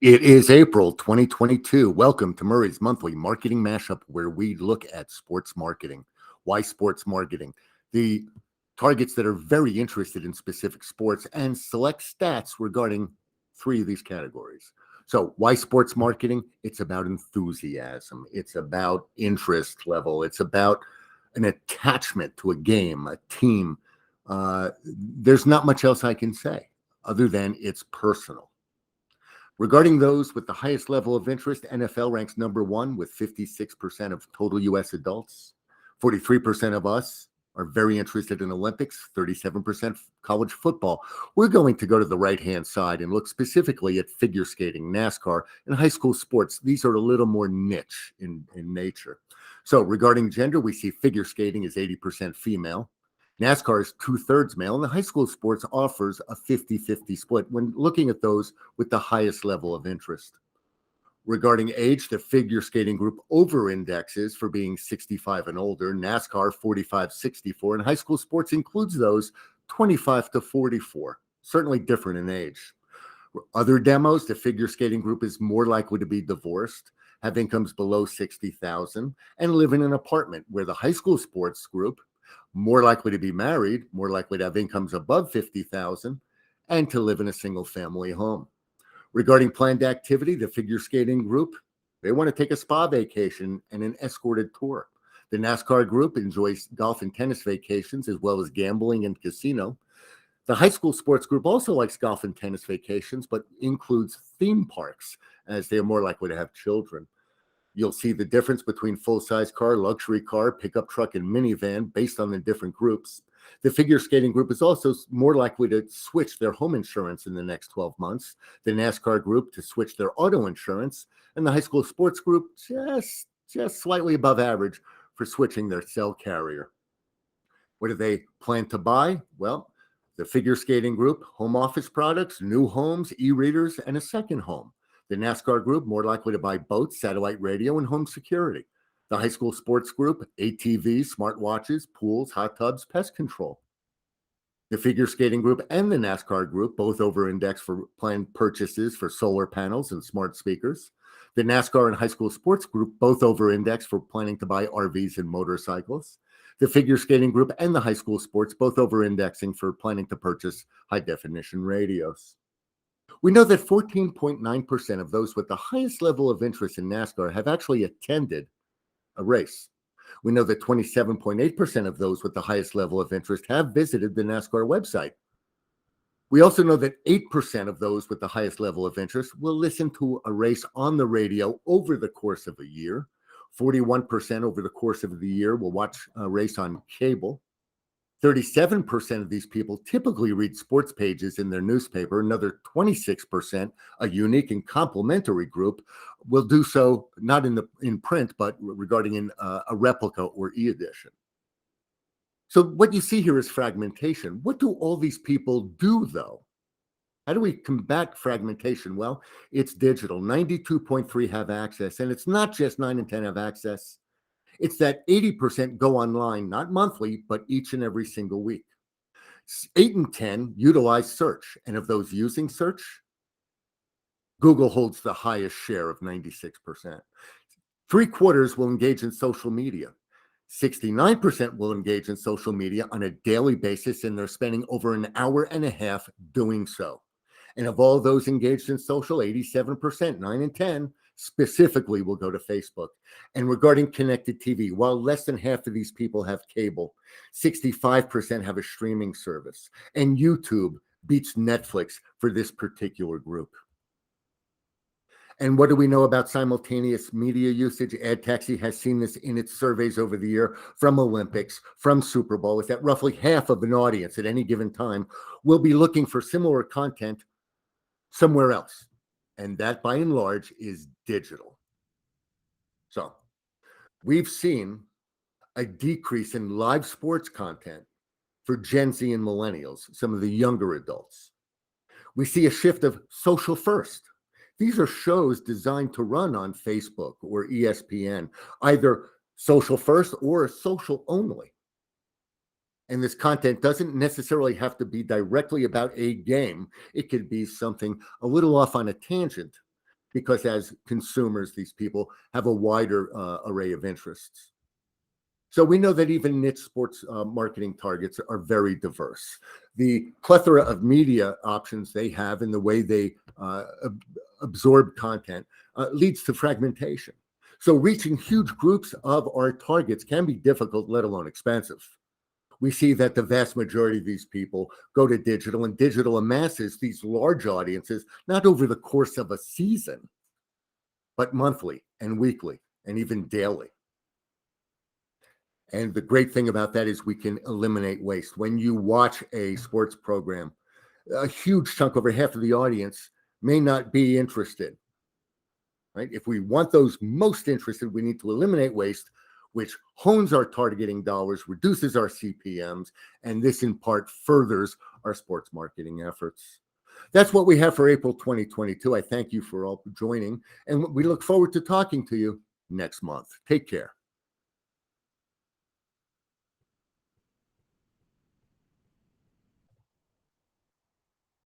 It is April 2022. Welcome to Murray's monthly marketing mashup, where we look at sports marketing. Why sports marketing? The targets that are very interested in specific sports and select stats regarding three of these categories. So, why sports marketing? It's about enthusiasm, it's about interest level, it's about an attachment to a game, a team. There's not much else I can say other than it's personal. Regarding those with the highest level of interest, NFL ranks number one with 56% of total U.S. adults. 43% of us are very interested in Olympics, 37% college football. We're going to go to the right-hand side and look specifically at figure skating, NASCAR, and high school sports. These are a little more niche in nature. So regarding gender, we see figure skating is 80% female. NASCAR is two-thirds male, and the high school sports offers a 50-50 split when looking at those with the highest level of interest. Regarding age, the figure skating group over-indexes for being 65 and older, NASCAR 45-64, and high school sports includes those 25 to 44, certainly different in age. Other demos, the figure skating group is more likely to be divorced, have incomes below $60,000, and live in an apartment, where the high school sports group more likely to be married, more likely to have incomes above $50,000, and to live in a single-family home. Regarding planned activity, the figure skating group, they want to take a spa vacation and an escorted tour. The NASCAR group enjoys golf and tennis vacations, as well as gambling and casino. The high school sports group also likes golf and tennis vacations, but includes theme parks, as they are more likely to have children. You'll see the difference between full-size car, luxury car, pickup truck, and minivan based on the different groups. The figure skating group is also more likely to switch their home insurance in the next 12 months, the NASCAR group to switch their auto insurance, and the high school sports group just slightly above average for switching their cell carrier. What do they plan to buy? Well, the figure skating group, home office products, new homes, e-readers, and a second home. The NASCAR group, more likely to buy boats, satellite radio, and home security. The high school sports group, ATVs, smartwatches, pools, hot tubs, pest control. The figure skating group and the NASCAR group both over-index for planned purchases for solar panels and smart speakers. The NASCAR and high school sports group both over-index for planning to buy RVs and motorcycles. The figure skating group and the high school sports both over-indexing for planning to purchase high-definition radios. We know that 14.9% of those with the highest level of interest in NASCAR have actually attended a race. We know that 27.8% of those with the highest level of interest have visited the NASCAR website. We also know that 8% of those with the highest level of interest will listen to a race on the radio over the course of a year. 41% over the course of the year will watch a race on cable. 37% of these people typically read sports pages in their newspaper. Another 26%, a unique and complementary group, will do so not in print, but regarding in a replica or e-edition. So what you see here is fragmentation. What do all these people do, though? How do we combat fragmentation? Well, it's digital. 92.3 have access, and it's not just 9 and 10 have access. It's that 80% go online, not monthly, but each and every single week. 8 and 10 utilize search. And of those using search, Google holds the highest share of 96%. 3/4 will engage in social media. 69% will engage in social media on a daily basis, and they're spending over an hour and a half doing so. And of all those engaged in social, 87%, 9 and 10, specifically will go to Facebook. And regarding connected TV, while less than half of these people have cable, 65% have a streaming service. And YouTube beats Netflix for this particular group. And what do we know about simultaneous media usage? AdTaxi has seen this in its surveys over the year from Olympics, from Super Bowl, is that roughly half of an audience at any given time will be looking for similar content somewhere else. And that, by and large, is digital. So we've seen a decrease in live sports content for Gen Z and millennials, some of the younger adults. We see a shift of social first. These are shows designed to run on Facebook or ESPN, either social first or social only. And this content doesn't necessarily have to be directly about a game. It could be something a little off on a tangent, because as consumers, these people have a wider array of interests. So we know that even niche sports marketing targets are very diverse. The plethora of media options they have and the way they absorb content leads to fragmentation. So reaching huge groups of our targets can be difficult, let alone expensive. We see that the vast majority of these people go to digital, and digital amasses these large audiences, not over the course of a season, but monthly and weekly and even daily. And the great thing about that is we can eliminate waste. When you watch a sports program, a huge chunk, over half of the audience, may not be interested. Right? If we want those most interested, we need to eliminate waste, which hones our targeting dollars, reduces our CPMs, and this in part furthers our sports marketing efforts. That's what we have for April 2022. I thank you for all joining, and we look forward to talking to you next month. Take care.